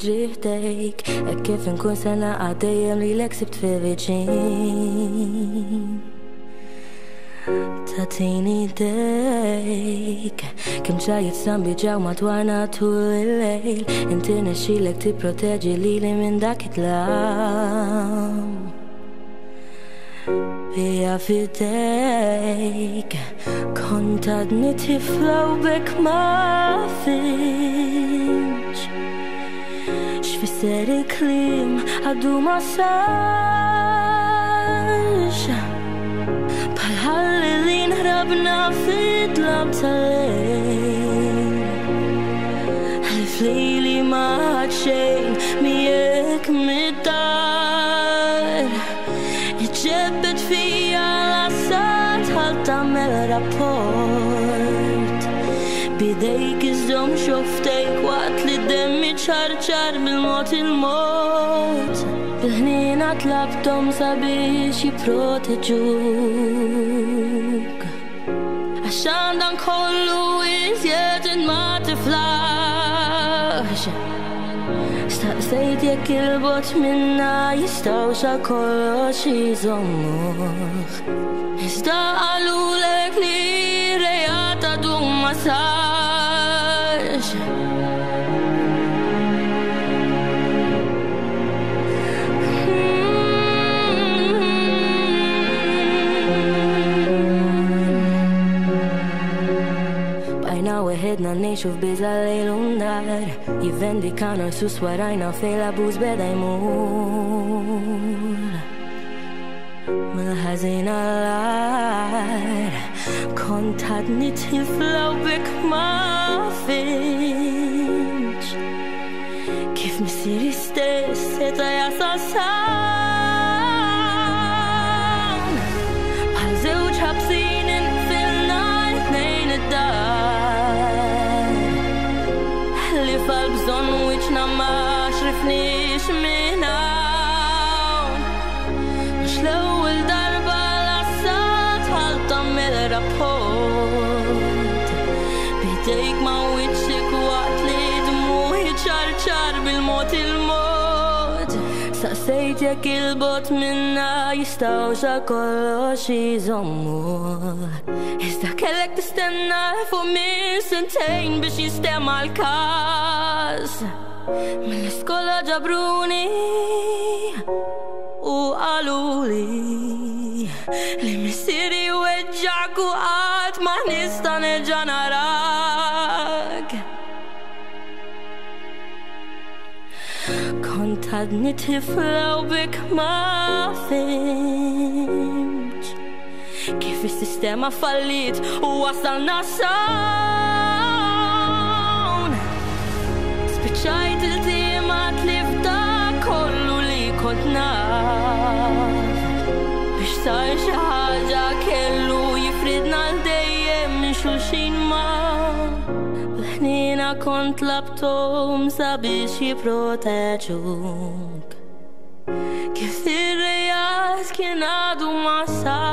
ġriħdejk kif nkun sena għaddejjem li l-ek sibt fi viċin Tatini dejk Kem ċajiet sambi ġaw madwarna tul il-lejl Inti nexxilek tipproteġi lili minn dak it-tlam Bija fidejk Kont għadni tifla u bek ma finx X'fisser il-klim għaddu ma sarx Bħalħalli li nħrabna fid-dlam tal-lejl Ħalif lili ma ħadxejn miegħek mid-dar Iġġebbet fija l-assat ħal tagħmel rapport Bidejk iżdom xoftejk waqt li d-demmi ċarċar bil-mot il-mot Bil-ħnina tlabtom sabiex jiproteġuk Għaxan dan kollu iżjed ma tiflax Staqsejt jekk il-bot minna jistawx għal kollox jizommuh Iżda għalulek li rejata dum ma sarx Bajna weħedna nejxu f'biża lejl u nar Jivvendikana sus warajna fej l-abuż beda jmur Mil-ħażin għall-ar Kont għadni tifla u bek ma finx Kif missieri stess seta jasal san Bħal żewġ ħabsin infilna tnejn id-dar Li fal-bżonn wiċċna ma xrifniex minn hawn Mhux l-ewwel darba l-assat ħal tagħmel rapport Bidejk ma' wiċċek waqt li dmuħi ċarċar bil-mod il-mod Saqsejt jekk il-bot minna jistawx għal kollox jizommuh Iżda kellek tistenna fuq minn sentejn biex jistema l-każ Mill-iskola ġabruni u għaluli Li missieri weġġak u qatt ma nista' nerġa' narak Kont għadni tifla u bek ma fimx Kif is-sistema fallit u wasalna sawn Spiċċajt il-tiemat li f'dak kollu li kont naf Biex sar xi ħaġa kellu jifridna l-dejjem minn xulxin ma' Bil-ħnina kont labtom sabiex jiproteġuk Kif ir-rejat kien għadu ma sarx